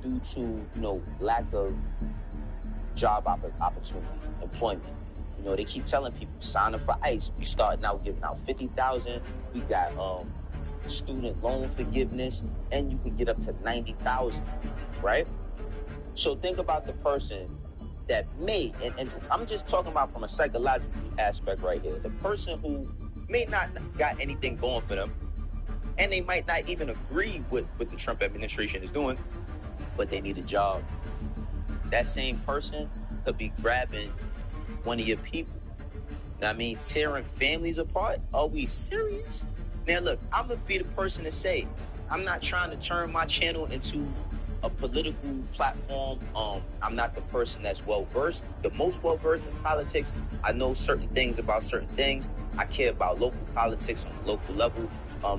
due to, you know, lack of job opportunity, employment. You know, they keep telling people, sign up for ICE. We starting out giving out 50,000. We got student loan forgiveness, and you can get up to 90,000, right? So think about the person that may, and I'm just talking about from a psychological aspect right here. The person who may not got anything going for them, and they might not even agree with what the Trump administration is doing, but they need a job. That same person could be grabbing one of your people. I mean, tearing families apart? Are we serious? Now, look, I'm going to be the person to say, I'm not trying to turn my channel into a political platform. I'm not the person that's well-versed, the most well-versed in politics. I know certain things about certain things. I care about local politics on the local level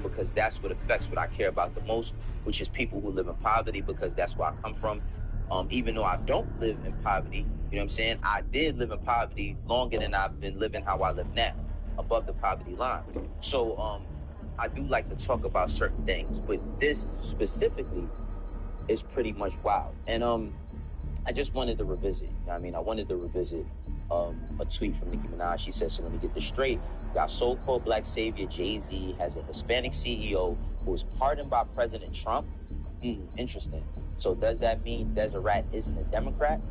because that's what affects what I care about the most, which is people who live in poverty, because that's where I come from. Even though I don't live in poverty, you know what I'm saying? I did live in poverty longer than I've been living how I live now, above the poverty line. So I do like to talk about certain things, but this specifically is pretty much wild. And I just wanted to revisit, you know what I mean? I wanted to revisit a tweet from Nicki Minaj. She said, so let me get this straight. Our so-called black savior, Jay-Z, has a Hispanic CEO who was pardoned by President Trump. Interesting. So does that mean Deseret isn't a Democrat?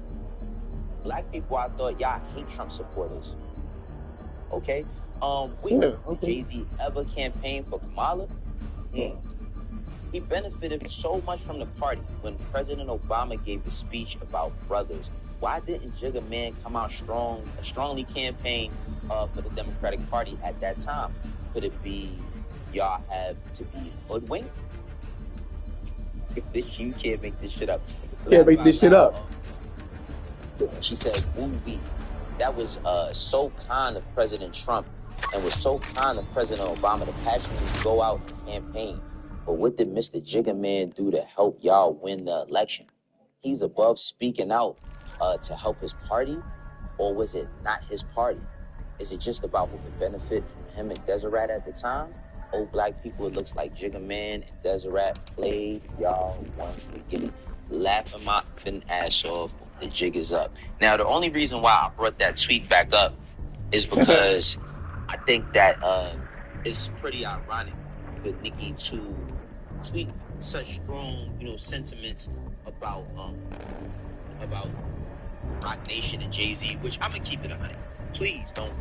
Black people, I thought y'all hate Trump supporters. Okay? Did Jay-Z ever campaign for Kamala? He benefited so much from the party when President Obama gave the speech about brothers. Why didn't Jigga Man come out strongly campaign for the Democratic Party at that time? Could it be y'all have to be hoodwinked? You can't make this shit up. Can't make this shit up. She said, woo-wee. That was so kind of President Trump and was so kind of President Obama to passionately go out and campaign. But what did Mr. Jigga Man do to help y'all win the election? He's above speaking out to help his party, or was it not his party? Is it just about who could benefit from him and Deseret at the time? Old black people, it looks like Jigga Man and Deseret played y'all once again. Laughing my ass off, the jig is up. Now, the only reason why I brought that tweet back up is because I think that it's pretty ironic for Nicki to tweet such strong, sentiments about Roc Nation and Jay-Z, which I'm gonna keep it 100. Please don't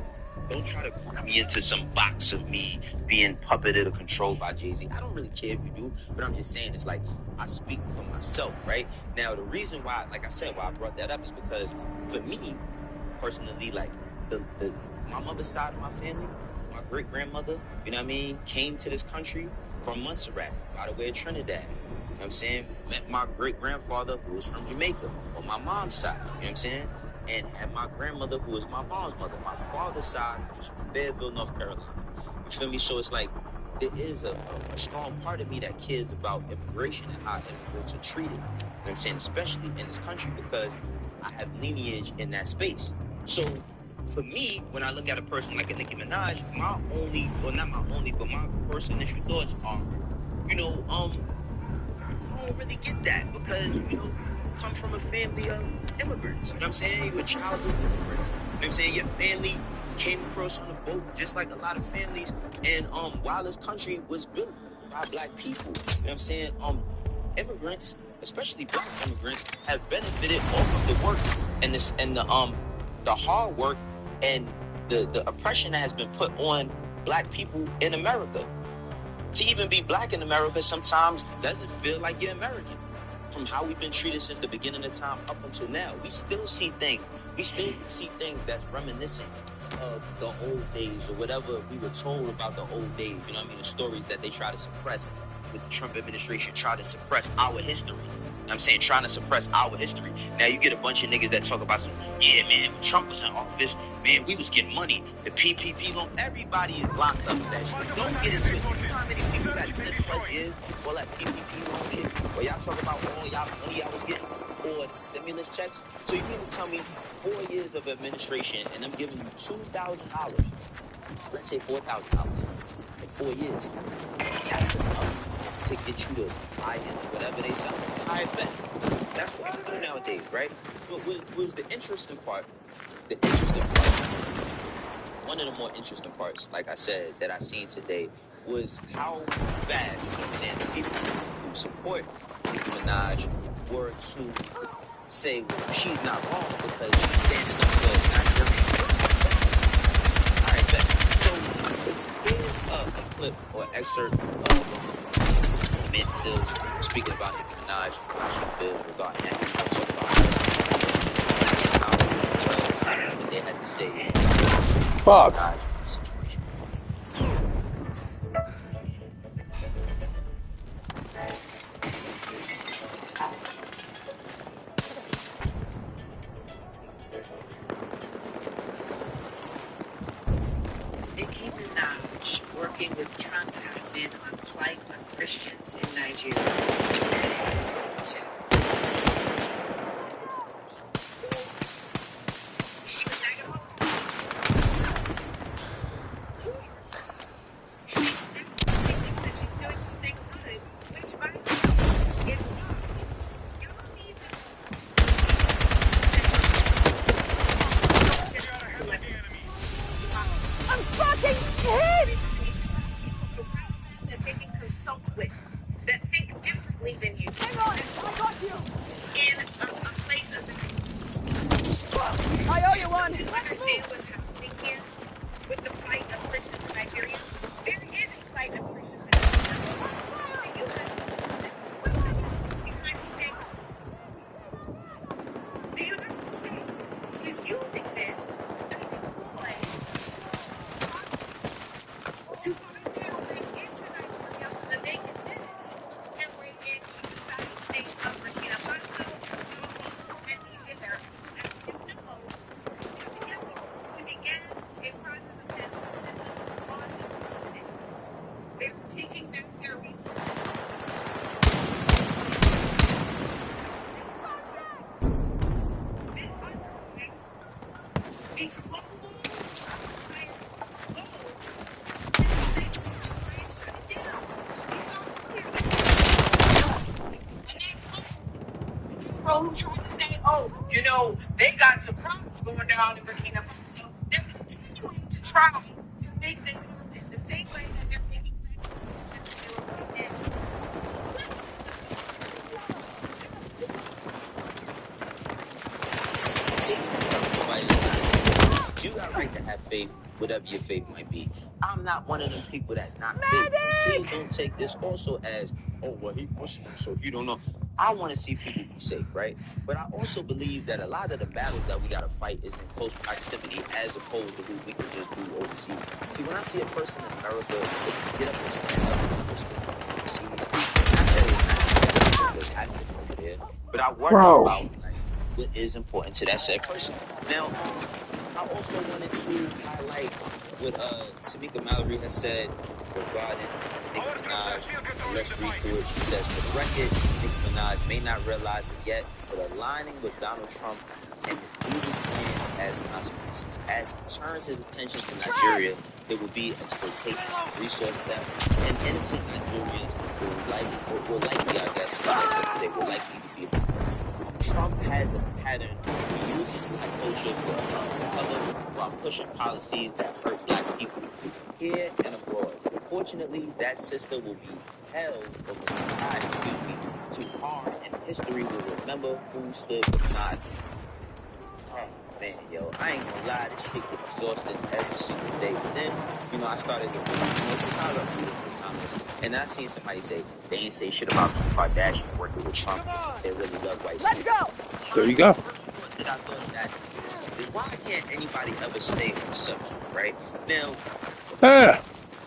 try to put me into some box of me being puppeted or controlled by Jay-Z. I don't really care if you do, but I'm just saying, it's like, I speak for myself, right? Now, the reason why, like I said, why I brought that up is because, for me, personally, like, my mother's side of my family, my great-grandmother, you know what I mean, came to this country from Montserrat, by the way of Trinidad. You know what I'm saying? Met my great-grandfather, who was from Jamaica, on my mom's side, you know what I'm saying? And had my grandmother, who was my mom's mother. My father's side comes from Fayetteville, North Carolina. You feel me? So it's like, there is a strong part of me that cares about immigration and how immigrants are treated. You know what I'm saying? Especially in this country, because I have lineage in that space. So for me, when I look at a person like a Nicki Minaj, my first initial thoughts are, I don't really get that, because, come from a family of immigrants. You know what I'm saying? You're a child of immigrants. You know what I'm saying? Your family came across on a boat, just like a lot of families. And while this country was built by black people, you know what I'm saying? Immigrants, especially black immigrants, have benefited off of the work and the hard work and the oppression that has been put on black people in America. To even be black in America sometimes doesn't feel like you're American. From how we've been treated since the beginning of time up until now, we still see things. We still see things that's reminiscent of the old days, or whatever we were told about the old days. You know what I mean? The stories that they try to suppress with the Trump administration, try to suppress our history. You know what I'm saying? Trying to suppress our history. Now you get a bunch of niggas that talk about yeah, man, when Trump was in office, man, we was getting money. The PPP loan, everybody is locked up for that shit. Don't get into it. You know how many people got 10 plus years for that PPP loan shit? Or y'all talk about all y'all money y'all was getting, or stimulus checks? So you mean to tell me 4 years of administration and I'm giving you $2,000, let's say $4,000 in 4 years, and that's enough to get you to buy into whatever they sell? I bet. That's what we do nowadays, right? But what was the interesting part? The interesting part, one of the more interesting parts, like I said, that I seen today was how fast, you know what I'm saying, the people who support Nicki Minaj were to say, well, she's not wrong because she's standing up for Nigerian. All right, bet. So here's a clip or excerpt of Mint Sills speaking about Nicki Minaj, how she feels regarding that. So what they had to say. Fuck. Situation. Nicki Minaj working with Trump admin on plight of Christians in Nigeria. She was not gonna hold she's doing something good, which by the way is why y'all need to I'm fucking dead! That they can consult with, that think differently than you. Hang on, I got you! In a place of I owe you one. Do you understand what's happening here with the plight of Christians in Nigeria? There is a plight of Christians in Nigeria. The U.S. The United States. The United States is using this as a ploy to find their way into Nigeria so that they can then their way into the United States of Burkina Faso, and Niger, as you know, together to begin a process of nationalism on the continent. They're taking back their resources. This undermines the global who tried to say, oh, you know, they got some problems going down in Burkina Faso. They're continuing to try to make this happen the same way that they're making federal right now. You got a right to have faith, whatever your faith might be. I'm not one of them people that not faith. Please don't take this also as, oh, well, he Muslim, so he don't know. I want to see people be safe, right? But I also believe that a lot of the battles that we got to fight is in close proximity as opposed to what we can just do overseas. See, when I see a person in America get up and stand up overseas, not that it's not what's happening over there, but I worry about like, what is important to that said person. Now, I also wanted to highlight what Tamika Mallory has said regarding Nicki Minaj. Let's read through it. She says, for the record, Nicki Minaj may not realize it yet, but aligning with Donald Trump and his evil plans has consequences. As he turns his attention to Nigeria, there will be exploitation, resource theft, and innocent Nigerians will likely, I guess, will likely to be. Trump has a pattern of using black culture for color while pushing policies that hurt black people here and abroad. Unfortunately, that system will be held or tied, too hard, and history will remember who stood beside him. Oh man, yo, I ain't gonna lie, this shit get exhausting every single day. But then, you know, I started to read, sometimes I read the comments, and I seen somebody say they ain't say shit about Kim Kardashian working with Trump. They really love white skin. Let's go. There you go. That I thought of that is why can't anybody ever stay on the subject, right? Now,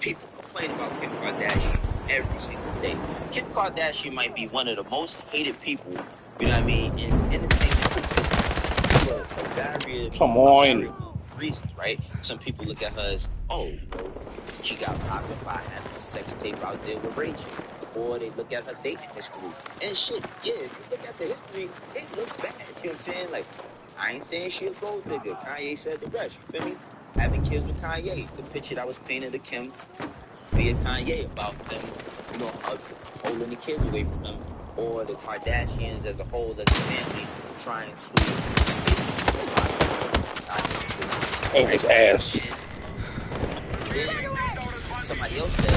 people complain about Kim Kardashian every single day. Kim Kardashian might be one of the most hated people, you know what I mean, in entertainment existence. Come on. Reasons, right? Some people look at her as, oh, you know, she got popular by having a sex tape out there with Rachel. Or they look at her dating history. And shit, yeah, if you look at the history, it looks bad. You know what I'm saying? Like, I ain't saying she a gold digger. Kanye said the rest, you feel me? Having kids with Kanye. The picture that was painted of Kim via Kanye about them, you know, holding the kids away from them or the Kardashians as a whole, as a family, trying to ain't his ass. Somebody else said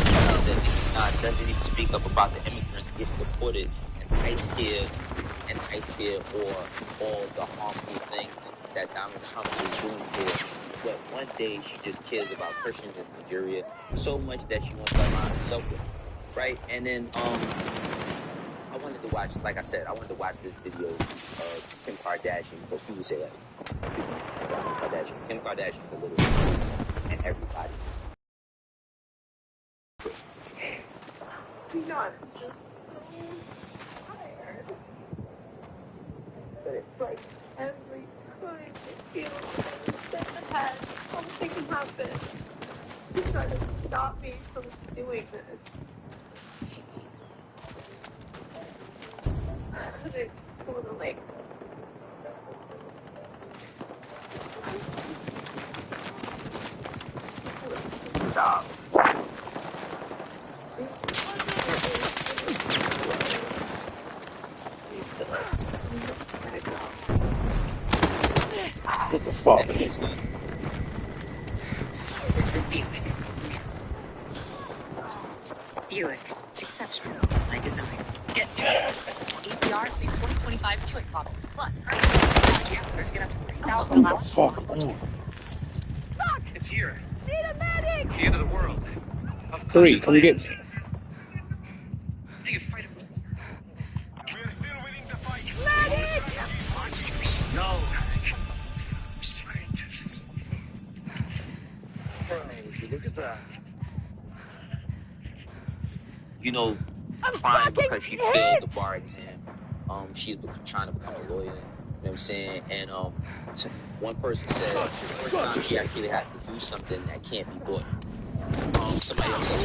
Nicki Minaj doesn't even speak up about the immigrants getting deported and ICE here, or all the harmful things that Donald Trump is doing here. But one day she just cares about Christians in Nigeria so much that she wants to align herself with, right? And then I wanted to watch, like I said, I wanted to watch this video of Kim Kardashian, because people say that. Kim Kardashian, the little and everybody. I'm just so tired. But it's like every time it feels like I'm sick ahead, something happens to try to stop me from doing this. And I just want to like let's just stop. What the fuck? This is Buick. Buick. Exceptional by design. Get to APR for these 2025 Buick models. Plus, campers get up to 40,000 allowance. Fuck. Fuck! It's here. Need a medic! The end of the world. Of 3, come get. They can fight it. We are still willing to fight. Medic! Monsters. No. Scientists. Bro, look at that. You know, crying because she failed the bar exam. She's trying to become a lawyer. You know what I'm saying? And one person said the first time she actually has to do something that can't be bought. Somebody else said,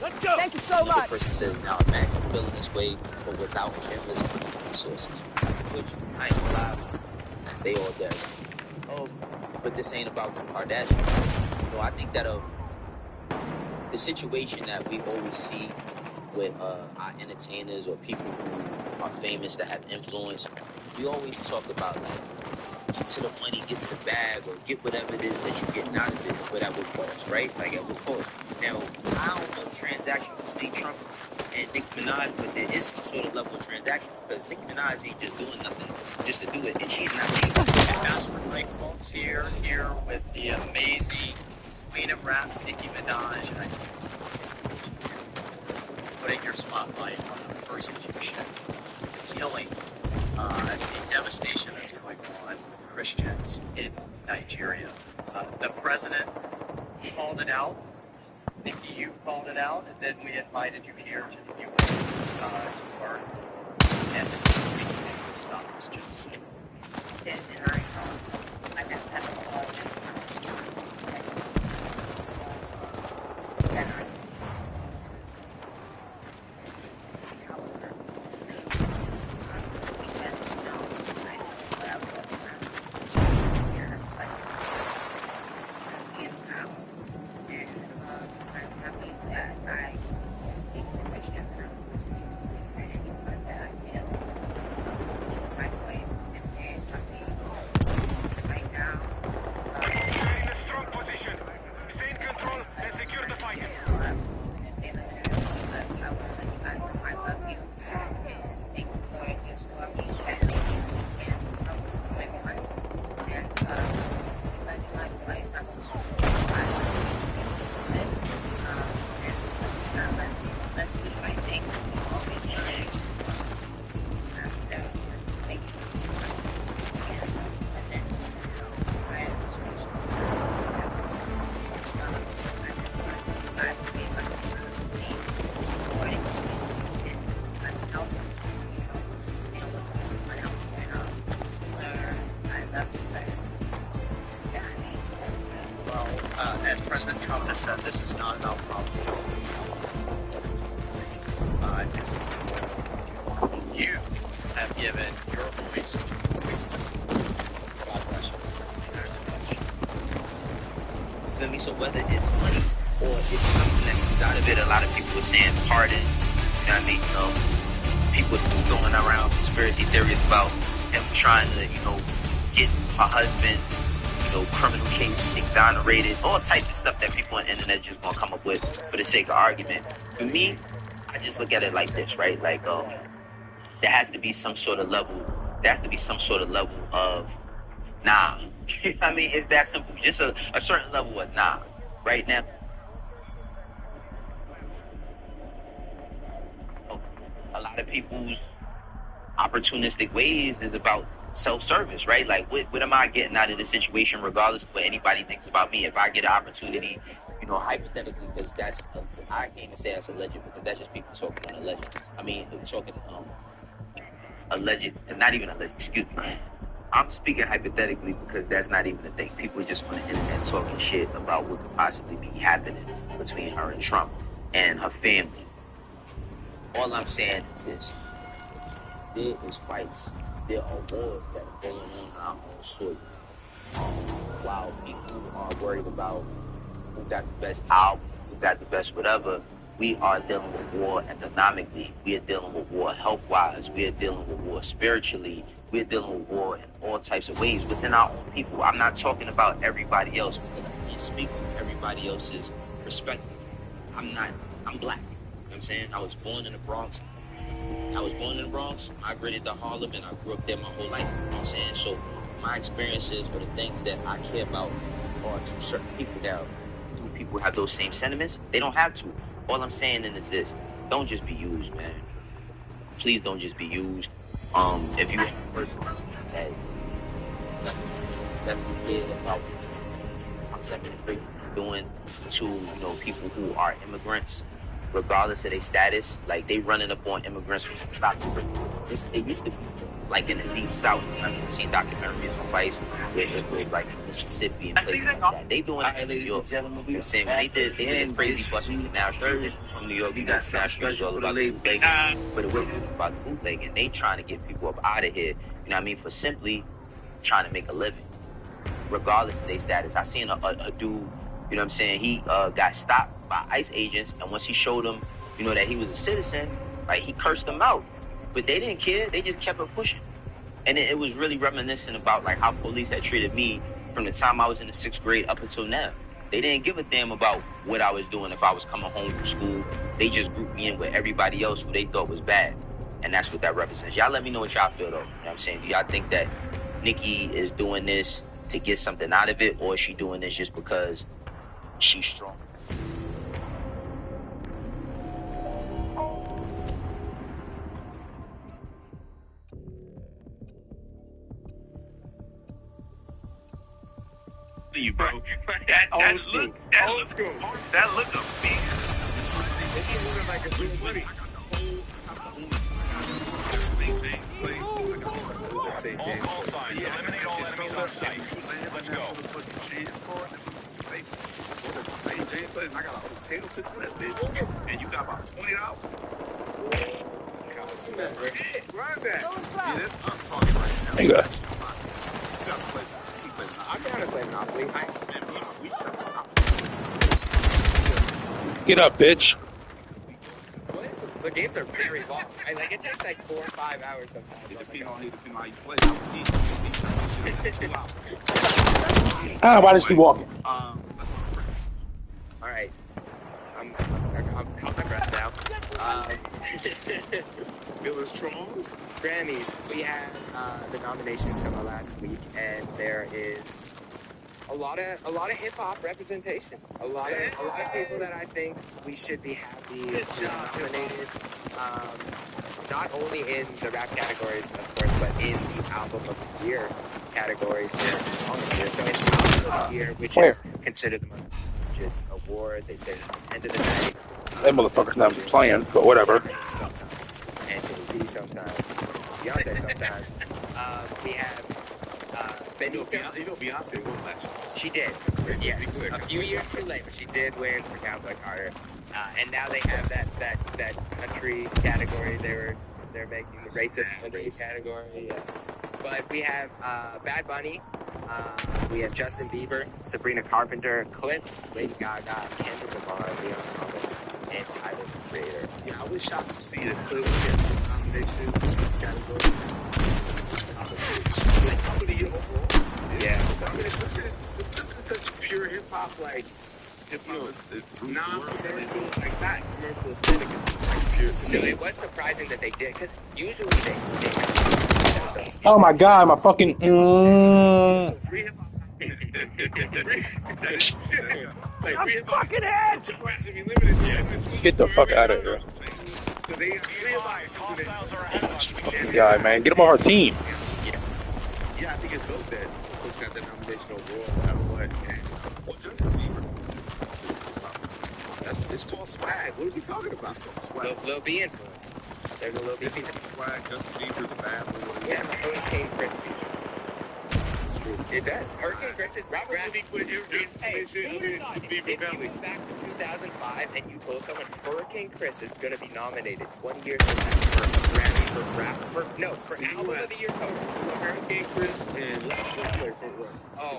let's go. Thank you so another much. person says, now imagine feeling this way, but without endless resources. Which, I ain't gonna lie, they all dead. But this ain't about Kim Kardashian. You know, I think that the situation that we always see with our entertainers or people who are famous that have influence, we always talk about, like, get to the money, get to the bag, or get whatever it is that you're getting out of it, but at what cost, right? Like, at what cost? Now, I don't know transaction between Trump and Nicki Minaj, but there is some sort of level of transaction, because Nicki Minaj ain't just doing nothing just to do it, and she's not cheap. And that's what Mike folks here with the amazing Queen of Rap, Nicki Minaj. And putting your spotlight on the persecution, the killing, the devastation that's going on with Christians in Nigeria. The president called it out. Nikki, you called it out, and then we invited you here to the U.S. To learn. And this is what we can do to stop this genocide. I guess that's As President Trump has said, this is not about politics. This is you have given your voice voiceless. God bless you. You feel me? So whether it's money or it's something that comes out of it, a lot of people are saying pardons, you know what I mean? people going around conspiracy theories about him trying to, get my husband's, criminal case exonerated, all types of stuff that people on the internet just gonna come up with for the sake of argument. For me, I just look at it like this, right? Like, there has to be some sort of level. There has to be some sort of level of nah. I mean, it's that simple. Just a certain level of nah. Right now, a lot of people's opportunistic ways is about self-service, right? Like, what am I getting out of this situation, regardless of what anybody thinks about me? If I get an opportunity, hypothetically, because I can't even say that's alleged, because that's just people talking on alleged. I mean, talking alleged, and not even alleged, excuse me. I'm speaking hypothetically because that's not even a thing. People are just on the internet talking shit about what could possibly be happening between her and Trump and her family. All I'm saying is this. There is fights. There are wars that are going on our own soil. While people are worried about who got the best album, who got the best whatever, we are dealing with war economically. We are dealing with war health-wise. We are dealing with war spiritually. We are dealing with war in all types of ways within our own people. I'm not talking about everybody else because I can't speak from everybody else's perspective. I'm black. You know what I'm saying? I was born in the Bronx. Migrated to Harlem, and I grew up there my whole life. You know what I'm saying? So my experiences or the things that I care about are to certain people. Now, do people have those same sentiments? They don't have to. All I'm saying is this. Don't just be used, man. Please don't just be used. If you have a person that cares about something doing to, people who are immigrants, regardless of their status, like they running up on immigrants from stop. It used to be like in the deep south. I've seen documentaries on Vice where it was like Mississippi and places like that. They doing it in New York. You know what I'm saying? When they did a crazy bus with the National Street from New York. You got National Street all about the bootleg, but it wasn't about the bootleg, and they trying to get people up out of here. You know what I mean? For simply trying to make a living, regardless of their status. I seen a dude. You know what I'm saying? He got stopped by ICE agents, and once he showed them, that he was a citizen, like he cursed them out. But they didn't care. They just kept it pushing. And it was really reminiscent about like how police had treated me from the time I was in the 6th grade up until now. They didn't give a damn about what I was doing if I was coming home from school. They just grouped me in with everybody else who they thought was bad. And that's what that represents. Y'all let me know what y'all feel, though. You know what I'm saying? Do y'all think that Nikki is doing this to get something out of it, or is she doing this just because she's strong? You, bro. That look of me. Like a real money. Say James. Yeah, eliminate all enemies on site. Let's go. Say James plays. I got a hotel sitting on that bitch, and you got about $20. Run that. Yeah, that's I'm talking right now. You got to play. I'm trying to play Monopoly. Get up, bitch. The games are very long. It takes like 4 or 5 hours sometimes. Depending on how you play. Why does he walking? All right. I'm caught my breath now. Feeling strong. Grammys. We had the nominations come out last week, and there is a lot of hip hop representation. A lot of people that I think we should be happy nominated. Not only in the rap categories, of course, but in the album of the year categories and song of the year. So it's album of the year, which is considered the most prestigious award. They say at the end of the night. That motherfucker's not playing, but whatever. Sometimes, and Jay-Z sometimes, Beyonce sometimes. We have Benito. Beyonce won last year. She did. Yes, a few years too late, but she did win for Cowboy Carter. And now they have that country category. They're making the racist country category. Yes. But we have Bad Bunny. We have Justin Bieber, Sabrina Carpenter, Clips, Lady Gaga, Kendrick Lamar, Leon Thomas, and Tyler the Creator. Yeah, I wish I could see the Clips get nominated. nomination in this category. Like Album of the Year overall. Yeah. I mean, this is such pure hip hop, like, hip hop is non-commercial, it's like not commercial aesthetic, it's just like pure. No, it was surprising that they did, because usually they Oh my god, my fucking. So free hip hop. Like free hip hop. Fucking head. Get the fuck out of here. So they free hip hop. Fucking guy, man. Get him on our team. Yeah, I think it's dope that Coach got that nomination overall, no matter what. Well, just the team. It's called swag. What are we talking about? It's called swag. Lil B influence. There's a Lil B. It's called swag. Justin Bieber's a bad boy. Yeah, Hurricane Chris feature. It does. Hurricane Chris is Robert Lee put If you went back to 2005 and you told someone Hurricane Chris is going to be nominated 20 years from now for a Grammy for rap, for album of the year total. Hurricane Chris and Left Foot for what? Oh.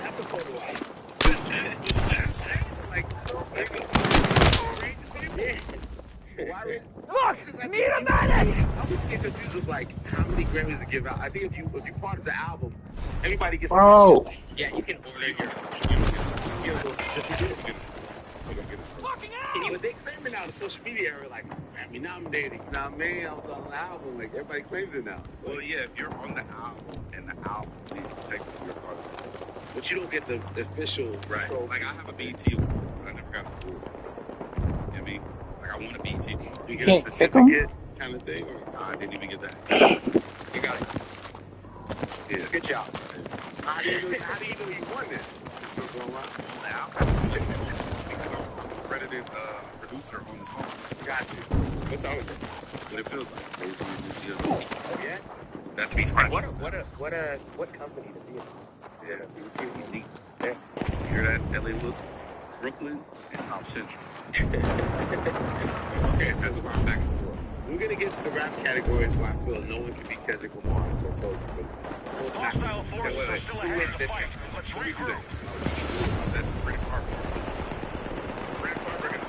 That's a photo op. Look, need a minute. I always get confused with like how many Grammys to give out. I think if you part of the album, everybody gets. Oh. Yeah, you can order your. But they claiming now in the social media area, like Grammy nominated. You know what I mean? I was on the album. Like everybody claims it now. So, well, yeah, if you're on the album and the album is technically your part of the album, but you don't get the official. Right. Like I have a BET award, but I never got an award. You know what I mean? Like I won a BET award. You get a certificate kind of thing, or I didn't even get that. You got it. Yeah. Good job. How do you know you won that? So online. Because I'm a credited producer on the song. Got you. What song is it? What it feels like. Oh yeah. That's me. What company to be in? Yeah, BET Elite. Yeah. You hear that? LA Lewis, Brooklyn, and South Central. Okay, so that's why I'm back and forth. We're gonna get to the rap categories where I feel no one can beat Kendrick Lamar until I told you. Hostile forces are still ahead of the fight. Let's regroup. That's Sabrina Carpenter. Sabrina Carpenter.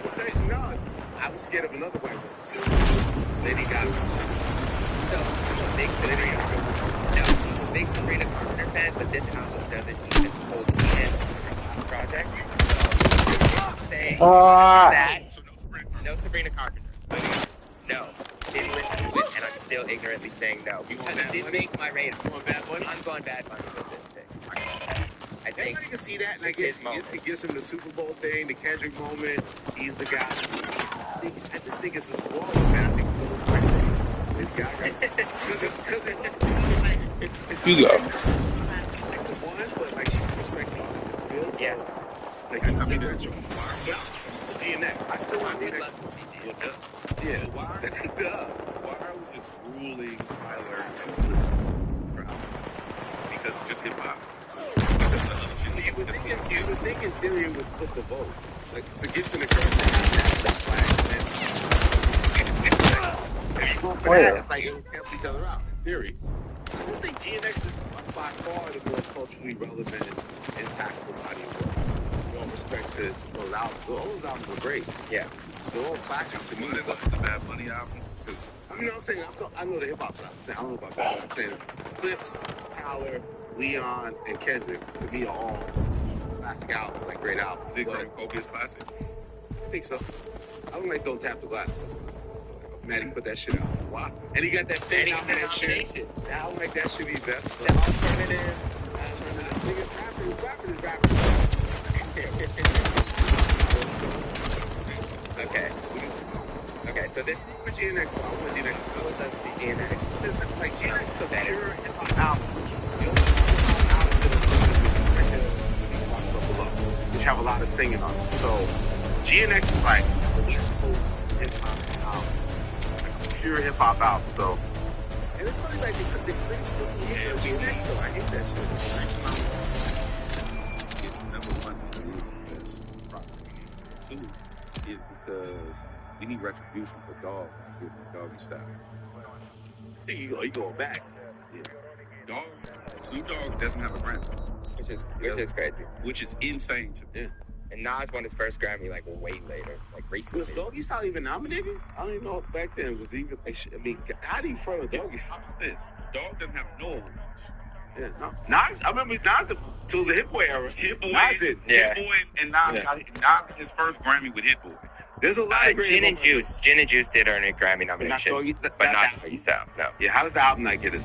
Let's say no. I was scared of another white woman. Lady Gaga. So I'm a big Sabrina Carpenter fan, but this album doesn't even hold me in to her last project. So I'm saying that no Sabrina Carpenter. No. Didn't listen to it, and I'm still ignorantly saying no. Because it didn't make my radar. I'm going Bad Bunny with this pick. I think you can see that, and it's his moment. It gives him the Super Bowl thing, the Kendrick moment. He's the guy. I just think it's a squall, man. I think it's a little breakfast. Because it's You go. It's like the one, but like she's respecting all this it feels. Yeah. Like you tell me that's your DNX. I still want would DNX love to see DNX. Yeah. Why are we ruling Tyler and Blitz for album? Because it's just hip hop. You would think in theory it would split the vote. Like it's a gift and a curse. That's why it's if you go for that, it's like it will cancel each other out. In theory. I just think DNX is by far the more culturally relevant and impactful body of work. With all respect to those albums. Those albums were great. Yeah. They're all classics to me. They listen to the Bad Bunny album? Because I mean, I'm saying I know the hip hop side. I'm saying I don't know about that. I'm saying Clips, Tyler, Leon, and Kendrick to me are all classic albums, like great albums. Big Kobe's classic. I think so. I don't like Don't Tap the Glass. Maddie put that shit out. Wow. And he got that thing out there shit. I don't like that shit either. That's The alternative. Biggest rapper. Okay, so this is for GNX. I want GNX. I would love to see GNX. Like GNX is a better pure hip hop album. The only hip hop album which have a lot of singing on it. So GNX is like the West Coast hip hop album. Like a pure hip hop album. So and it's funny like they create stuff for GNX though. I hate that shit. It's number one is because two is because we need retribution for Dog. Doggy style. You going back? Yeah. Snoop Dogg doesn't have a Grammy, which is crazy. Which is insane to me. And Nas won his first Grammy like way later, like recently. Was Doggy Style even nominated? I don't even know if back then was even. I mean, how do you front of Doggy Style? How about this? Dog doesn't have no awards. Yeah, no. Nas, I remember Nas till the Hit Boy era. Hit Boy, Nas did. Yeah. Hit Boy, and Nas got his first Grammy with Hit Boy. There's a lot of great Gin and vocals. Juice. Gin and Juice did earn a Grammy nomination, but not Doggy Style. No. Yeah, how does the album not get it?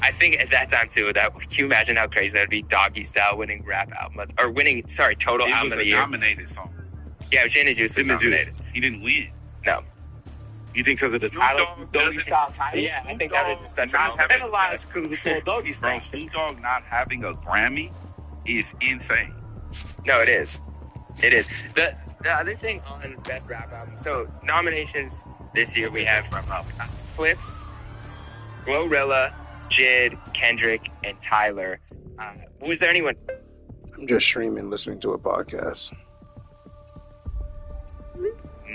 I think at that time too. That can you imagine how crazy that would be? Doggy Style winning rap album or winning total It album was of a the year. nominated song. Yeah, Gin and Juice was Gin and nominated. Juice. He didn't win. No. You think because of the Snoop title, Dogg Doggy doesn't- Style title? Yeah, I think that was such a Nas moment. having Penalized because it was called Doggy Bro, Style. Snoop Dogg not having a Grammy is insane. No, it is. It is. The other thing on Best Rap Album, so nominations this year we have Flips, Glorilla, Jid, Kendrick, and Tyler. Was there anyone I'm just streaming, listening to a podcast.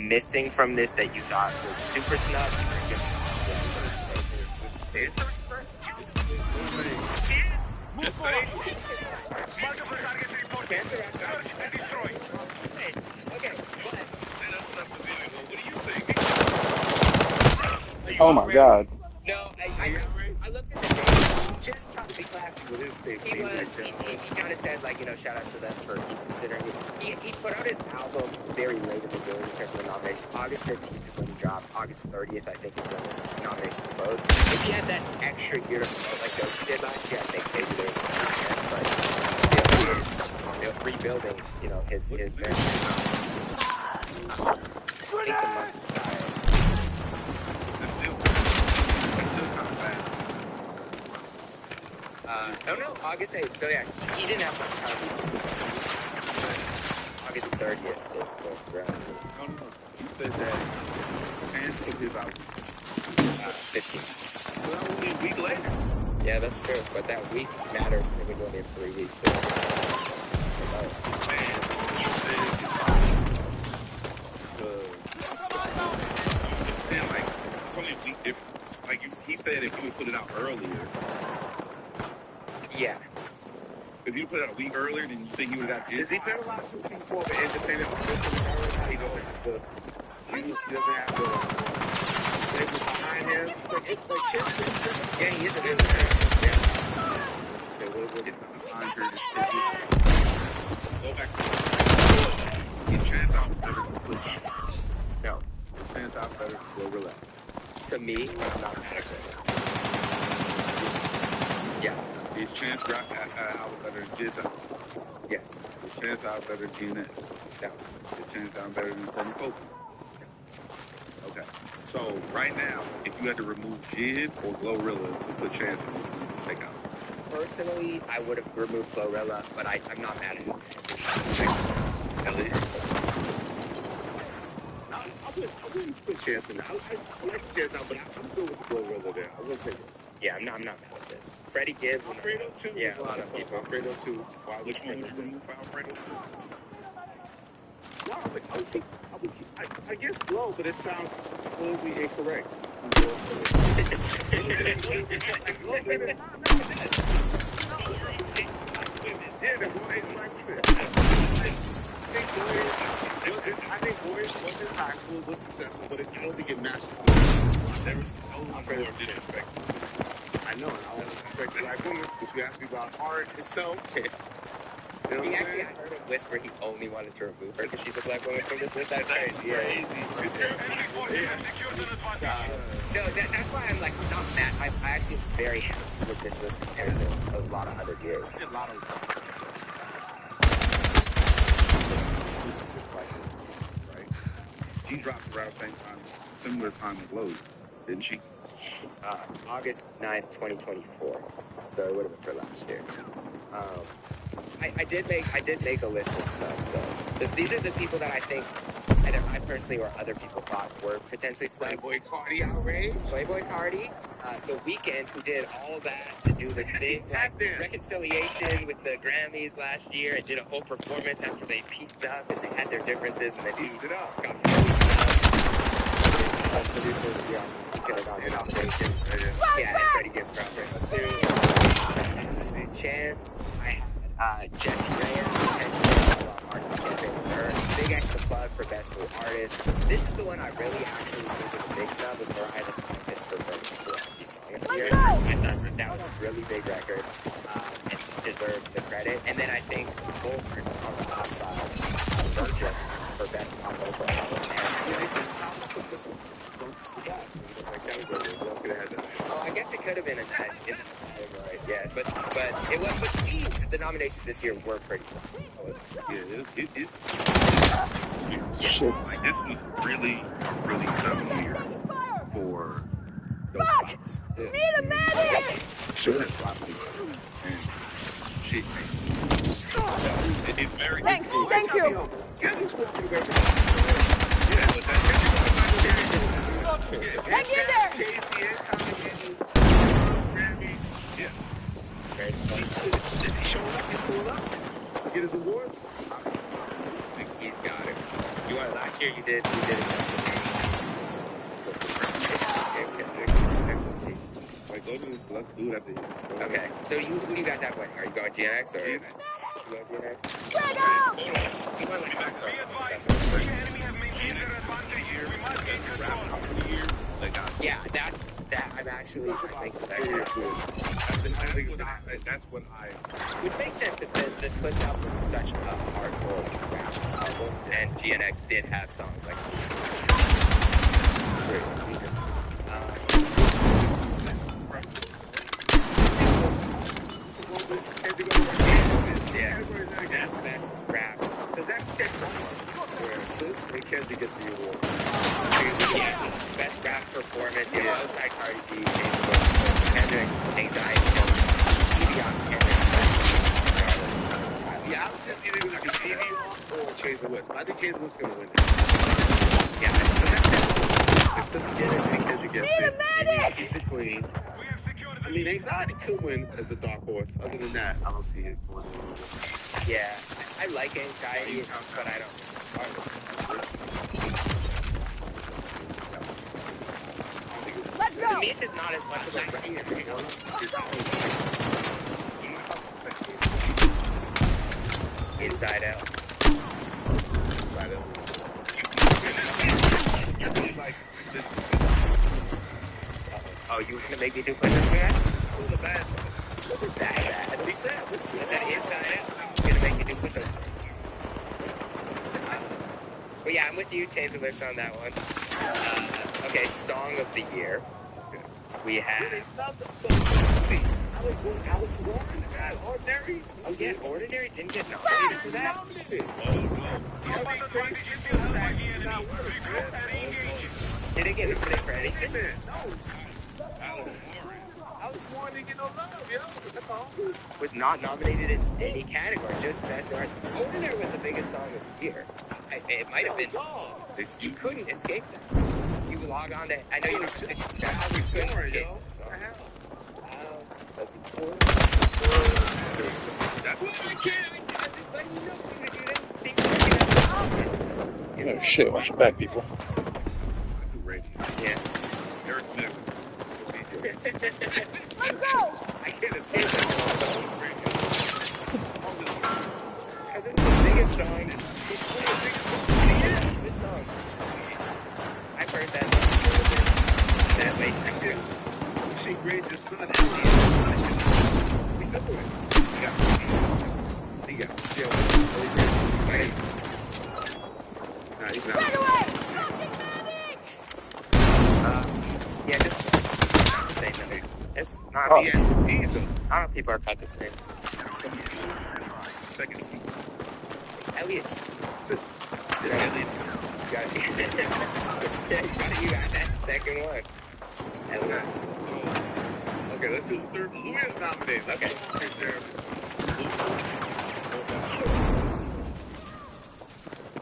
missing from this that you thought was super snub? Or just Oh my god. No, I looked at the page. Just trying to be classy with his thing. He kind of said, like, shout out to them for considering it. He put out his album very late in the game in terms of the nomination. August 15th is when he dropped. August 30th, I think, is when the nominations closed. If he had that extra year to promote like Dochi did last year, I think maybe there was a better chance, but still is rebuilding, his very I think the month It's still kind of bad. oh no, August 8th. So yes, he didn't have much time. August 30th is the round. No. He said that Chance put his out 15th. well, only a week later. Yeah, that's true. But that week matters. Maybe we only have 3 weeks to Man, you said it's still like it's only a week difference. Like he said, if you would put it out earlier, Yeah. if you put it out a week earlier, then you think he would have got Does his. he penalize people for the independent listeners? He doesn't have the views. He doesn't have the label behind him. It's like Chester. Yeah, he is an independent. Yeah. It's not the time period. Go back to his Chance out better than Flips out. No. Chance out better than Glorilla. To me, I'm not mad at it. Yeah. His Chance out better than Jid's out. Yes. His Chance out better than GNX. No. His Chance out better than Cornucopia. Okay. So right now, if you had to remove Jid or Glorilla to put Chance on, which one would you take out? Personally, I would have removed Glorilla, but I'm not mad at it. Elliot. I wouldn't put Chance in there. I like Chance out, but I'm good with the Glorilla there. I wouldn't take it. Yeah, I'm not mad at this. Freddie Gibbs. Alfredo too. Yeah, a lot of people. Alfredo too. Which one would you remove for Alfredo too? No, I guess Glow, but it sounds politically incorrect. Yeah, the boys like fit. I think Boys was impactful, was successful, but I don't think it matched. There was no more disrespect. I know, and I always respect black women. If you ask me about art itself, you know what I'm I saying? heard him whisper he only wanted to remove her because she's a black woman from this list. That's Crazy. crazy. No, that's why I'm like, I'm not mad. I actually am very happy with this list compared to a lot of other years. A lot of Right? She dropped around the same time, similar time with Load, didn't she? August 9th, 2024. So it would have been for last year. I did make a list of snubs though. These are the people that I think either I personally or other people thought were potentially snubs. Playboy Cardi outrage. Playboy Cardi, The Weeknd, who did all that to do this big Tap dance. reconciliation with the Grammys last year and did a whole performance after they pieced up and they had their differences and they Pieced it up. got fully snubbed. He's gonna go in operation. Yeah, and Freddie Gibbs for Alfredo too. Chance, I had Jesse Reyes, potentially. Big X the plug for best new artist. This is the one I really actually think is a big snub. Was Mariah the Scientist for the song of the year. I thought that was a really big record and deserved the credit. And then I think Bullford on the pop side, Virgin for best pop vocal album. And It's just top of this is the best. Like that was a could have had that. oh, I guess it could have been a match. Right, yeah, but it was. But to me, the nominations this year were pretty solid. Yeah, it is. Shit. Like, this was really a really tough year for those spots. Yeah. Need a medic! Sure. Some shit, man. It's very Thanks, difficult. thank you. Kendrick's walking away from Yeah, but that Hang in there! Casey and Tommy getting Grammys. Yeah. Is he showing up? He's pulling up. Get his awards. He's got it. You want last year? You did accept this. Accept this. Like, let's do it at the end. Okay. So who do you guys have winning? Are you going GNX or? You going GNX? Drago! You went like that. Enemy have maintained their advantage. We must gain control. Yeah, that. I'm actually. I think That's what I assume. which makes sense because the Clips album was such a hardcore rap album, and GNX did have songs like. Yeah, that's best rap. So that gets the awards. Where Clips and Kendrick get the award. Yes, best rap performance. Yeah, outside Cardi B, Change the World, Kendrick, Anxiety, TV on Kendrick. The opposite is either going to be Stevie or Chase the Woods. I think Chase the Woods is going to win. Yeah, If Clips get it and Kendrick gets Need a it, medic! he's the queen. We have secured the I mean, Anxiety could win as a dark horse. Other than that, I don't see it going anywhere. yeah. I like Anxiety, but I don't. Let's To go! me, it's just not as much of a record. Inside Out. Inside out. Oh, you were gonna make me do push-ups for that? It was a bad. Wasn't that bad? What he said? What's I said Inside Out. It's gonna make me do push-ups. But yeah, I'm with you, Chains of Lips on that one. Okay, Song of the Year. We They have. stopped the fucking Alex Warren, that Ordinary. Oh yeah, Ordinary didn't get nominated for that. Nominated. I think Grace feels that he's not worth it. Did it get nominated for anything? No. Alex Warren didn't get no love, yo. That's all. Was not nominated in any category, just Best Art. Ordinary was the biggest song of the year. It might have been. You couldn't escape that. You log on to. I know you just couldn't escape it. So. Oh shit, watch your back, people. Yeah. Eric Nevins. Let's go! I can't escape this. Because it's the biggest song. It's one of the biggest songs of the year. Good songs. I've heard that song that way. She grades your son. We know it. He got right? Nah, he's not. Right away! Fucking medic! Yeah, just not the same. It's not. Oh. He had some teas, though. I don't know if people are cut the same. Second team. Elliot's. Elliot's. You got that second one. Elliot's. Okay, let's do the third. Who is nominated? Let's Okay. go right there.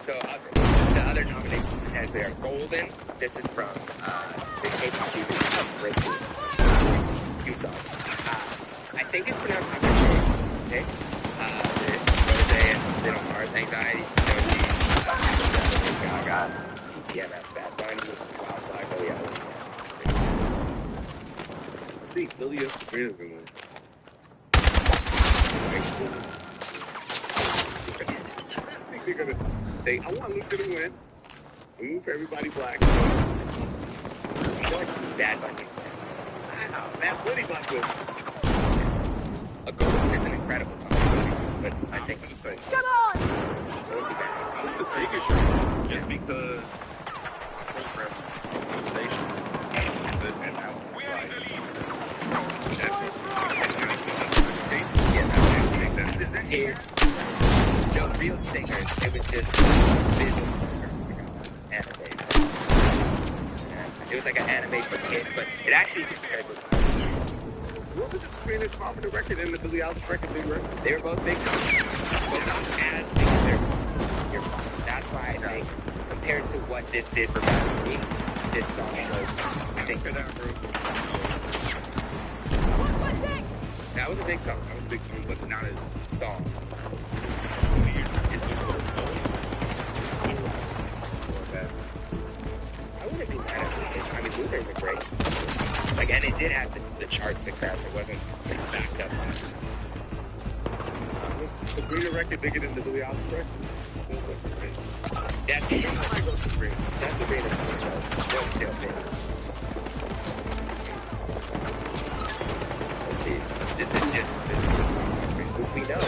So the other nominations potentially are Golden. This is from the K-pop group Richie. Q-Song. I think it's pronounced Akachi. Rose and Little Mars, Anxiety, Doji, Gaga, TCMF, Bad Bunny, Wildfire, Billie Eilish. I think Ilya Sabrina's gonna win. I think they're gonna. I want Luther to win. I'm rooting for everybody black. I feel like Bad Bunny. Wow, Bad Bunny about to. A Go is an incredible song, but I think gonna say Come on! who's the biggest one? Just because program some stations and that was like that's it. kids, no real singers. It was just visual animated. It was like an anime for kids, but it actually compared with. Wasn't the Sabrina Carpenter record and the Billie Eilish record big record? They were both big songs, but not as big as their songs. That's why I think, compared to what this did for Bad Bunny, this song was, I think, for that group. That was a big song. That was a big song, but not a song. I wouldn't be mad at Luther. I mean, Luther's a great song. Like, and it did have the chart success. It wasn't like, backed up on it. Was the Sabrina record bigger than the Billie Eilish record? That's it. I might go Sabrina. That Sabrina song was still big. Let's see. This is just streams, which we know.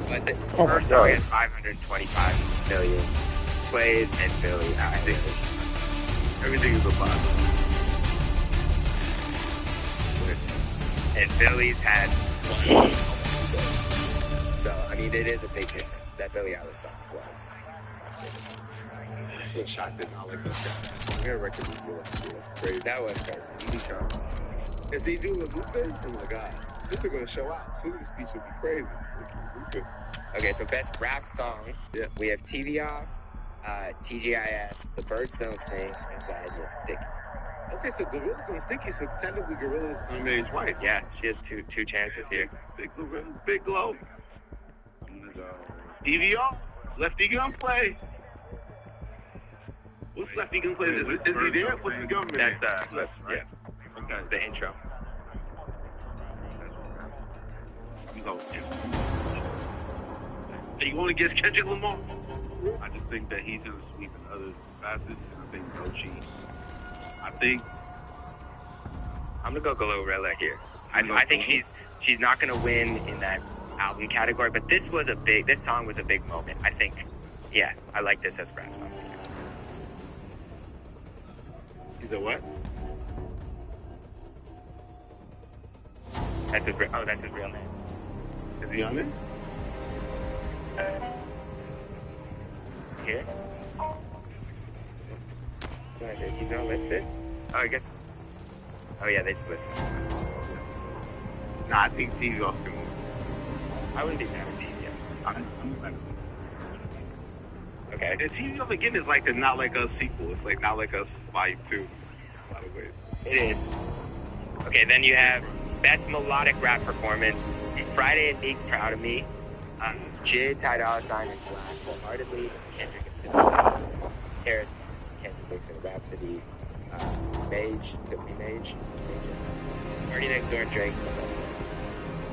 But the first song has 525 million plays, and Billie Eilish. Everything is a positive. And Billie's had one. So, I mean, it is a big difference. That Billie Eilish song was. I'm so shocked that not like this guy. Their record was crazy. That was crazy. If they do with Luther, oh my god, Sister gonna show out. Sister's speech will be crazy. Okay, so best rap song. Yeah. We have TV Off, TGIF, The Birds Don't Sing, Anxiety, and Sticky. Okay, so Gorilla's on Sticky, so technically Gorilla's unmarried twice. Yeah, she has two chances here. Big glow. EVO, Lefty Gunplay. What's Lefty Gunplay? Is he there? What's the government? That's right? yeah. Okay. The intro. You go. Are you going against Kendrick Lamar? I just think that he's going to sweep in other facets, and I think Doechii. I think I'm gonna go Glorilla here. I think she's not gonna win in that album category, but this song was a big moment. I think, yeah, I like this as rap song. He's a what? That's his real name. Is he on it? Here? He's not listed? Oh, I guess. Oh, yeah, they just listed him. Nah, I think TV Off's gonna win. I wouldn't be mad at TV. I'm mad. Okay. And TV Off again is like the Not Like Us sequel. It's like Not Like Us Volume 2 in a lot of ways. It is. Okay, then you have Best Melodic Rap Performance. Friday and Meek, Proud of Me. Jid, Ty Dolla $ign, and Black, Wholeheartedly. Kendrick and Cindy. Terrace, Kendrick Dixon, Rhapsody. Mage, is it Mage? Party Next Door, and Drake, so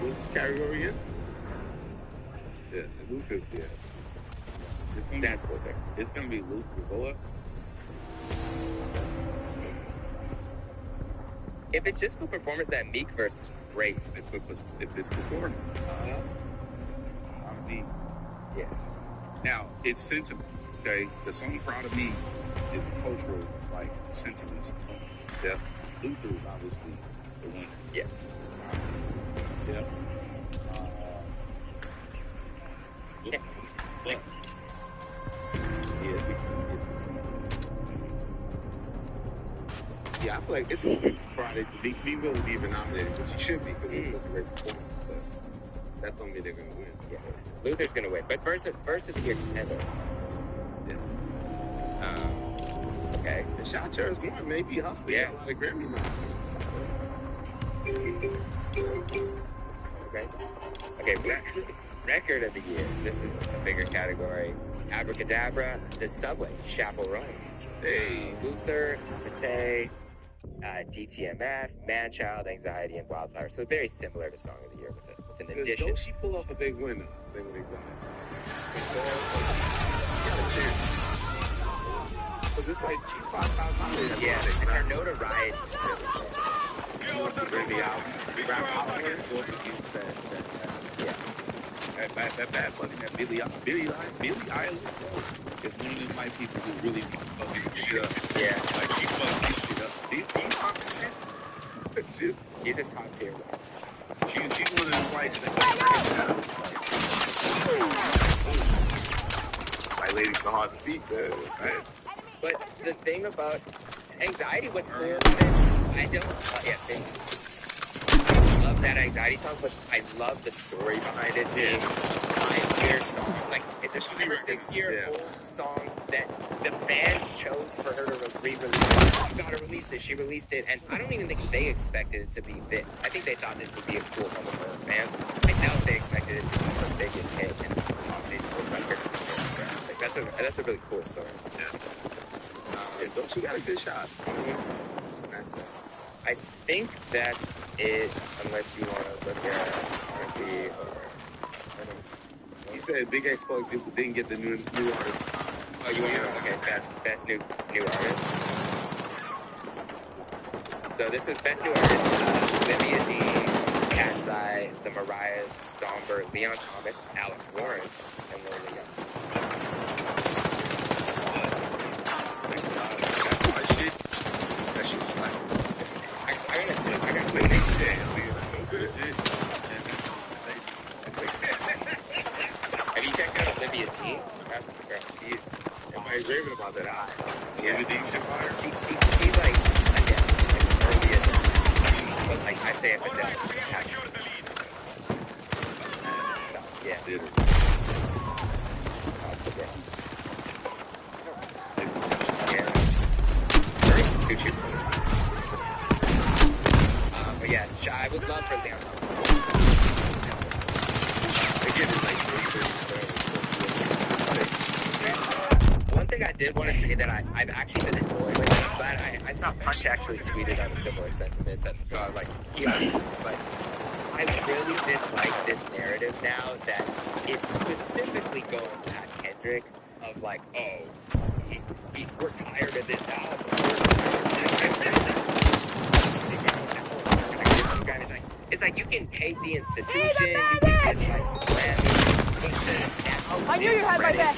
Who's this category again? Yeah, Luther's the ass. That's Luther. it's going to be Luke Rivola. If it's just the performance, that Meek verse was great. If it's performed, Yeah. now it's sentiment. Okay, the song "Proud of Me" is a cultural sentiment song. Yeah. Luther is obviously the winner. Yeah. Yeah. Yeah. But it's between. Yeah, I feel like it's over for Friday. Meek will be even nominated, but she should be because it's such a great performance. But that don't mean they're gonna win. Yeah. Luther's gonna win, but verse of the year contender. Yeah. Okay. And shout out to us more, maybe hustling. Yeah. A lot of Grammy nominations. Okay, record of the year. This is a bigger category. Abracadabra, The Subway, Chaperone. Hey. Luther, Mate, DTMF, Manchild, Anxiety, and Wildflower. So very similar to Song of the Year with it. with an Because addition. don't she pull off a big win though? Same with because it's like she's 5 times higher. Yeah, and her notoriety is really Really out. Rap power or the youth that bad buddy, that Billie Eilish, bro, is one of those white people who really fucking shit up. Yeah. Like she fucking this shit up. These competitions, she's a top tier. she's one of those whites that white ladies so hard to beat, man. Right? But the thing about anxiety, what's cool about it, I don't, I love that anxiety song, but I love the story behind it being a 5-year song. Like, it's a 6-year-old song that the fans chose for her to re-release it. She got to release it, she released it, and I don't even think they expected it to be this. I think they thought this would be a cool moment for her fans. I doubt they expected it to be her biggest hit and dominate the record. Like, that's a really cool story. She got a good shot. I think that's it, unless you want to look at R&B or... You said Big Expo people didn't get the new artist. Oh, you want to... Okay, best new artist. So this is best new artist. Olivia Dean, Cat's Eye, The Mariahs, Somber, Leon Thomas, Alex Warren, and Lord Young. That shit's like... I gotta play it. Have you checked out Olivia Dean? That's my girl. Everybody's raving about that album. Olivia Dean shit fire? She's like Adele, like early Adele. But like I say Adele. Yeah. But yeah, I would love for Leon Thomas. One thing I did want to say that I've actually been enjoying, like, I'm glad I saw Punch actually tweeted on a similar sentiment, so I was like, but I really dislike this narrative now that is specifically going at Kendrick of like, oh, we're tired of this album. It's like you can hate the institution, you can dislike the brand, but to now I knew you had my back.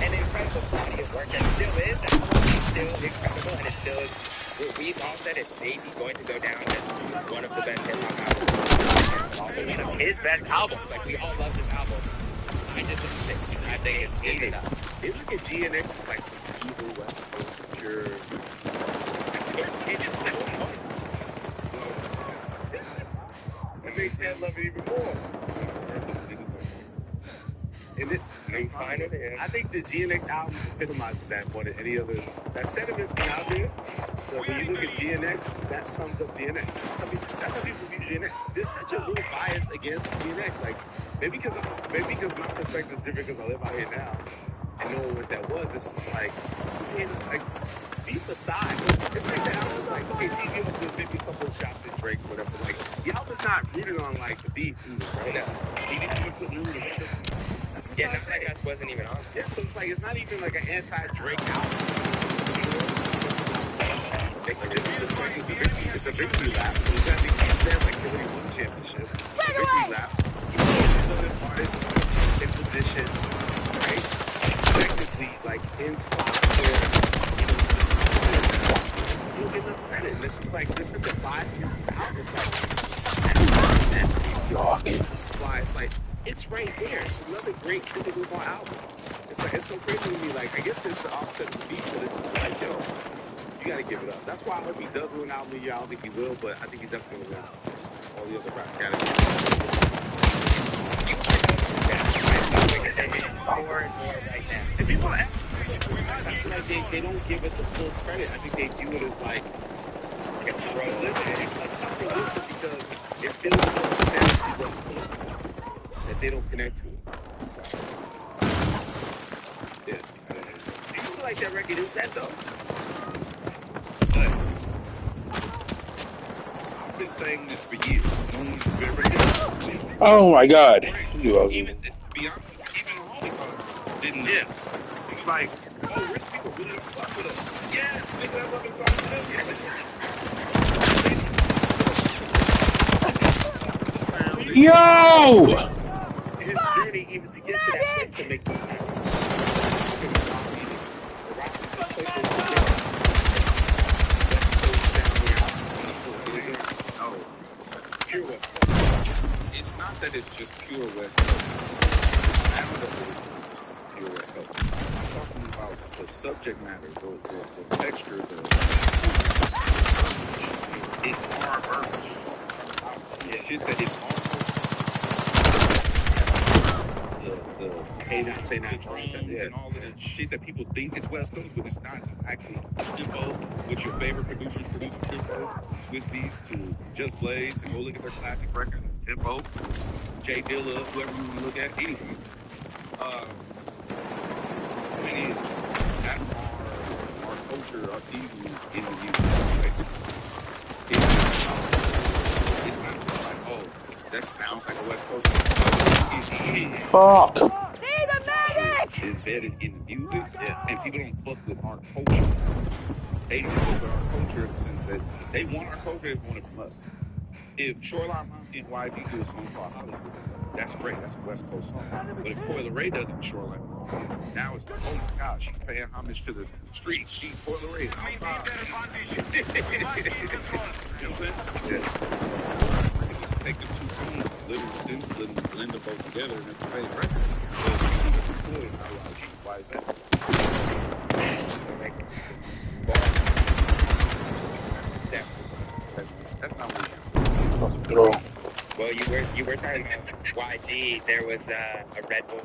An incredible body of work that still is, that album is still incredible, and it still is. We've all said it may be going to go down as one of the best hip hop albums, also one of his best albums. Like, we all love this album. I think it's enough. They look at GNX as like some evil West Coast pure. It's so much. It makes me love it even more. And I'm fine with it. I think the GNX album epitomizes that more than any other. That sentiment's been out there. So when you look at GNX, that sums up DNX. That's how people view GNX. There's such a real bias against GNX. Like, maybe because my perspective is different because I live out here now and knowing what that was. It's just like, man, like, beef aside, it's like the album's like, okay, TV was just maybe a couple of shots at Drake, whatever. Like, the album's not rooted on like the beef either, right? No. He didn't even put Lou in it. Yeah, that podcast wasn't even on. Yeah, so it's like, it's not even like an anti-Drake album. It's a victory lap. So I think he said like he really won the championship. Victory lap. Southern artists in position, right? Technically, like in spot where you don't get enough credit. And it's just like, this is the bias against the album. It's like, it's like, it's right there. It's another great Kendrick Lamar album. It's like, it's so crazy to me. Like, I guess it's the offset of the beat, but it's just like, yo, you gotta give it up. That's why I hope he does win an album of the year. I don't think he will, but I think he's definitely gonna win all the other rap categories. More and more right now. And people ask, I feel like they don't give it the full credit. I think they view it as like, it's tough to listen. It's like tough to listen because it feels so connected to what's supposed to be. That they don't connect to it. Yeah. Do you feel like that record is that though? I've been saying this for years. No one's been Oh my God. Even, to be honest, even homie didn't know. He was like, oh, rich people really don't fuck with us. Yes, nigga, that's what I'm talking to. Yo! His journey even to get to that place to make this happen. It's not that it's just pure West Coast. The sound of it is not just pure West Coast. I'm talking about the subject matter, the texture, it's our verbiage. The shit that is our Hey, not say that. drums and all of the shit that people think is West Coast, but it's not. It's actually tempo. What your favorite producers produce tempo. Swiss Beats to Just Blaze and go look at their classic records. It's tempo. Jay Dilla, whoever you want to look at. Anyway, point is that's our culture, our season in the music. Right? It's not just like, oh, that sounds like a West Coast song. It is. Fuck. Need a medic! Embedded in the music, and people don't fuck with our culture. They don't fuck with our culture in the sense that they want our culture, they want it from us. If Shoreline Mountain and YG do a song called Hollywood, that's great, that's a West Coast song. But if Coyle Ray does it with Shoreline Mountain, now it's like, oh my God, she's paying homage to the streets. She's Coyle Ray outside. You know what I'm saying? You just take the two songs, literally stencil it, and blend them both together, and that's the same record. Why is that? That's not what Fucking throw. Well, you were talking about YG. There was a Red Bull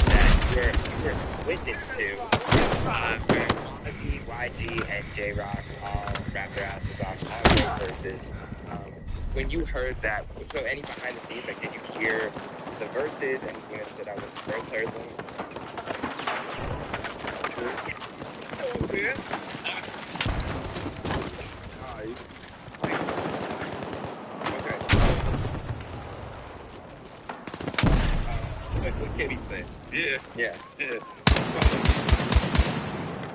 that you were witness to. Where YG and J Rock all rap their asses off all their verses. When you heard that, so any behind the scenes, like, did you hear the verses? Anything that stood out when you first heard them? Oh, man. What Kenny said. Yeah. So,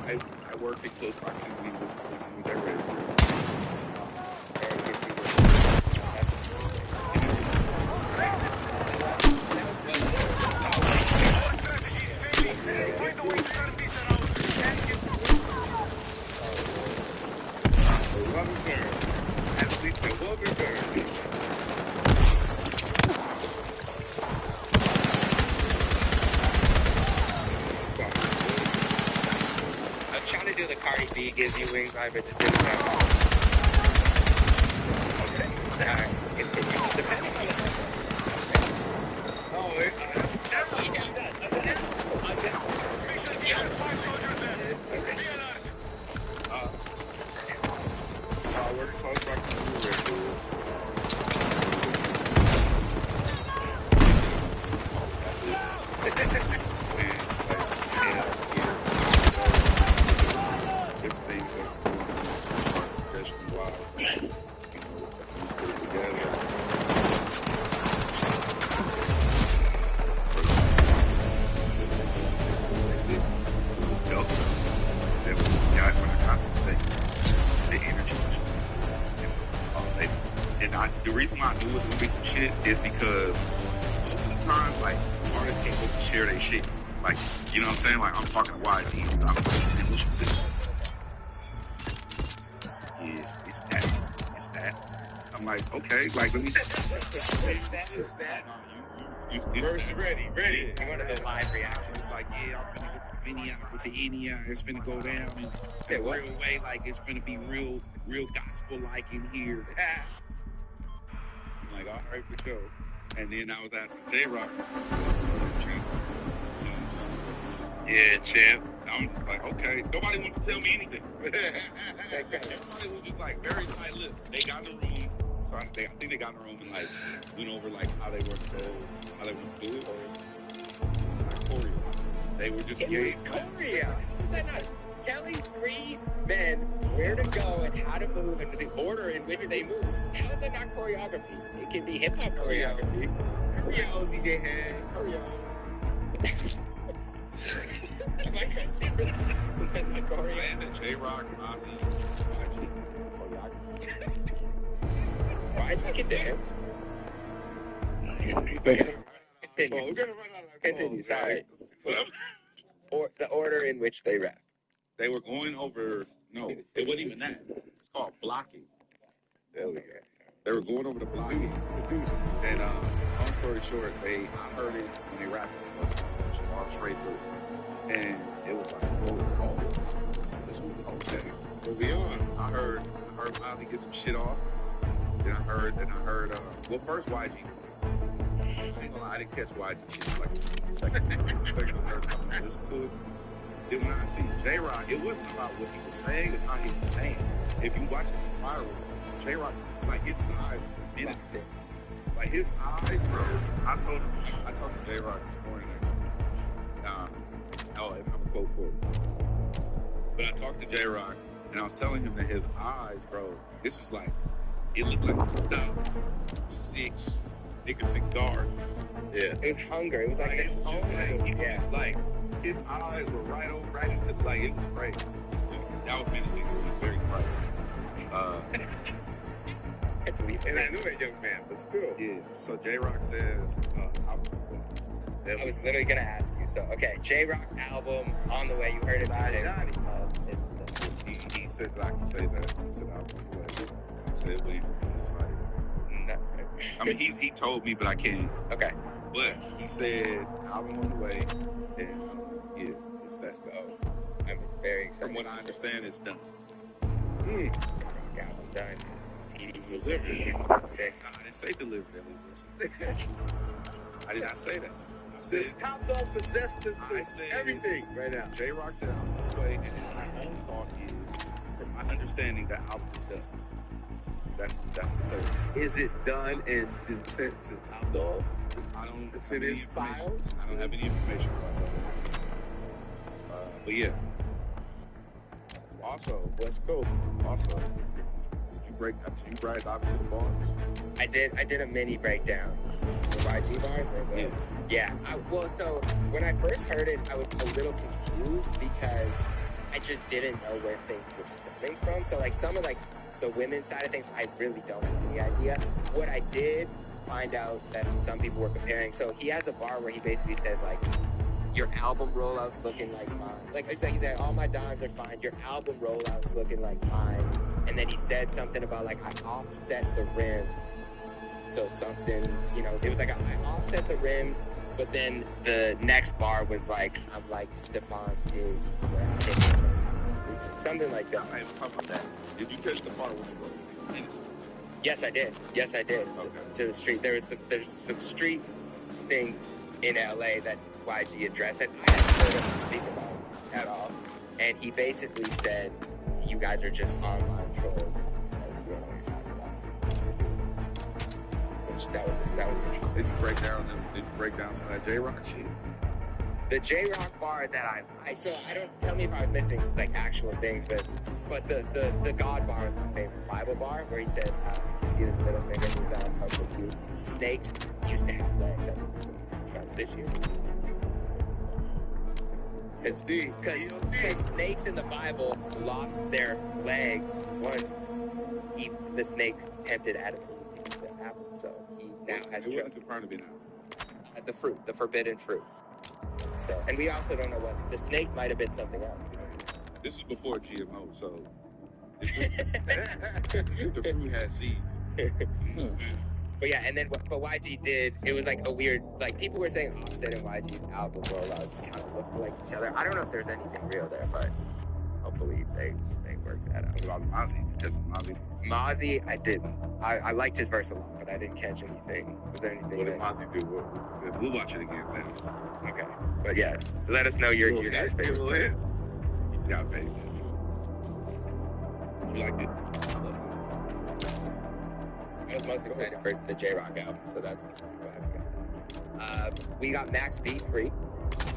I work in close proximity with who's ever gives you wings, I bet just didn't sound. Okay. Alright, continue. Depending on the oh, so I work close proximity with Red Bull. The reason why I knew it was gonna be some shit is because sometimes, like, artists can't just share their shit. Like, you know what I'm saying? Like, I'm talking to YG, I'm like, what you think? Yes, it's that. I'm like, okay, like, let me. It's that. Verse ready. Yeah. One of the live reactions was like, yeah, I'm finna get the Finny out with the Enya. It's finna go down in a real way. Like, it's finna be real gospel-like in here. I'm like, all right, for sure. And then I was asking J-Rock. Yeah, champ. I was just like, okay. Nobody wanted to tell me anything. Everybody was just like very tight-lipped. They got in the room. So I think they got in the room and like went over like how they were to go, how they would do it. Or it's not choreo. They were just choreo. Was that not telling 3 men where to go and how to move and the order in which they move. How is that not choreography? It can be hip hop choreography. Choreo, DJ Head. Choreo. Am I crazy for that? Choreo. Saying that J-Rock, Ozzy, Why did you get dance? Continue. we're gonna run out of Continue, clothes, sorry. right? So Or the order in which they rap. they were going over. No, it wasn't even that. It's called blocking. There we go. They were going over the blocking. Deuce. And long story short, I heard it when they rapped it. All straight through. And it was like, oh, this was okay. Moving on. I heard Ozzy get some shit off. Then I heard, well, first YG. I ain't gonna lie, I didn't catch YG shit like second or third time I listened to it. Then when I see J-Rock, it wasn't about what he was saying, it's how he was saying. If you watch this spiral, J-Rock, like his eyes, minutes, like his eyes, bro. I talked to J-Rock this morning actually. I have a quote for you. But I talked to J-Rock and I was telling him that his eyes, bro, this is like, it looked like 2006 Nicholson Gardens. Yeah. It was hunger. It was like his it was just like, he was like, his eyes were right into, like, it was crazy. That was menacing. It was very bright. And I knew that young man, but still. Yeah. So J-Rock says, I was literally gonna ask you. So okay, J-Rock album on the way. You heard it. He said that I can say that. He said album on the way. I said when it's like, no. I mean, he told me, but I can't. Okay. But he said album on the way, and yeah, let's go. I'm very excited. From what I understand, it's done. Album done. TD Delivered. 6. I didn't say delivered. I did not say that. I said This top dog possessed I said everything right now. J-Rock said album on the way, and then my own thought is, from my understanding, that album is done. That's the clear. Is it done and been sent to Top Dog? I don't. It's in his files. I don't have any information about that. But yeah. Also, West Coast. Also, did you write out to the bars? I did a mini breakdown. The YG bars? Yeah. So when I first heard it, I was a little confused because I just didn't know where things were stemming from. So like some of like the women's side of things, I really don't have any idea. What I did find out that some people were comparing. So he has a bar where he basically says like, your album rollout's looking like mine. Like he said, all my dimes are fine. Your album rollout's looking like mine. And then he said something about like I offset the rims. So something, it was like I offset the rims, but then the next bar was like I'm like Stefan Diggs. Something like that. I'm not even talking about that. Did you catch the part when you wrote? Yes, I did. Okay. To the street. There's some street things in LA that YG addressed that I hadn't heard him speak about at all. And he basically said, you guys are just online trolls. That's what I'm talking about. Which that was interesting. Did you break down some of that J-Rock shit? The J-Rock bar that I don't tell me if I was missing like actual things, but the God bar is my favorite Bible bar where he said, if you see this middle finger move down, touch with you. Snakes used to have legs. That's what trust issues. Because snakes in the Bible lost their legs once the snake tempted Adam to eat the apple. So he now has It trust. wasn't confirmed to be now. The fruit, the forbidden fruit. So, and we also don't know what the snake might have been something else. This is before GMO, so the fruit has seeds. But yeah, and then but YG did, it was like a weird, like people were saying Offset and YG's album rollouts kind of looked like each other. I don't know if there's anything real there, but hopefully they worked that out. About Mozzie, Mozzie, I didn't. I liked his verse a lot, but I didn't catch anything. Was there anything? What did Mozzie do? We'll watch it again, man. Okay, but yeah, let us know your guys' favorite verse. He's got faith. You liked it? I was most excited for the J-Rock album, so that's what we got. We got Max B free.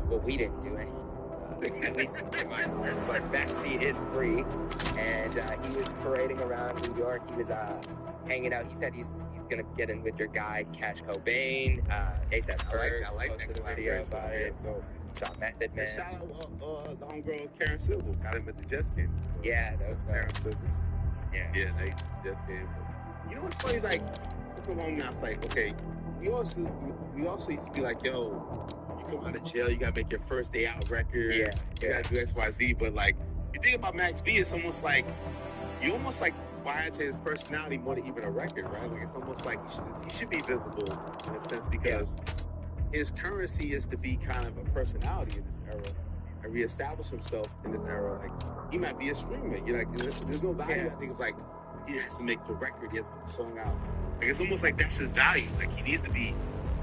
Well, we didn't do anything. at least in my knowledge. But Max B is free, and he was parading around New York. He was hanging out. He said he's gonna get in with your guy Cash Cobain. ASAP Ferg I like posted that a video collaboration. about it. Saw Method And Man. shout out the homegirl Karen Civil. Got him at the Jets game. Yeah, that was Karen Civil. Yeah. Yeah, they Jets game. You know what's funny? Like, look along now, it's like, okay, we also used to be like, yo, you come out of jail, you gotta make your first day out record. Yeah, You gotta do X, Y, Z. But like, you think about Max B, it's almost like you almost like buy into his personality more than even a record, right? Like, it's almost like he should be visible in a sense because his currency is to be kind of a personality in this era and reestablish himself in this era. Like, he might be a streamer. You're like, there's no value. I think it's like he has to make the record, he has to put the song out. Like, it's almost like that's his value. Like, he needs to be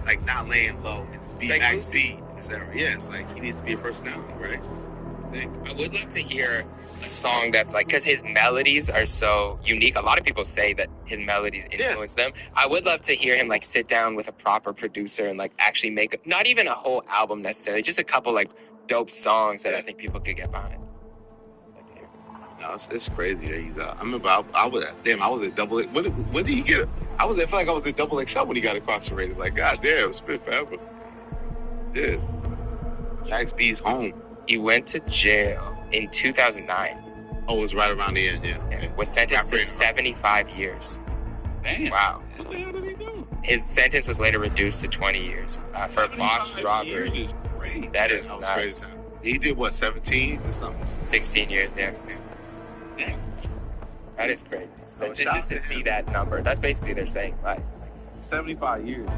like not laying low and just be like Max B in this era. Yeah, it's like he needs to be a personality, right? I would love to hear a song that's like, because his melodies are so unique. A lot of people say that his melodies influence them. I would love to hear him like sit down with a proper producer and like actually make not even a whole album necessarily, just a couple like dope songs that I think people could get behind. No, it's crazy that he's I remember I was at double. When did he get it? I feel like I was at double XL when he got incarcerated. Like, god damn, it's been forever. Yeah, Max B's home. He went to jail in 2009. Oh, it was right around the end. Yeah. Was sentenced to 75 years. Damn. Wow. What the hell did he do? His sentence was later reduced to 20 years for boss robbery. Years is great. That is That was nuts. crazy. He did what, 17 or something? 16 years, yeah. Damn. That is crazy. So shout just to to see him. that number, that's basically they're saying life. 75 years.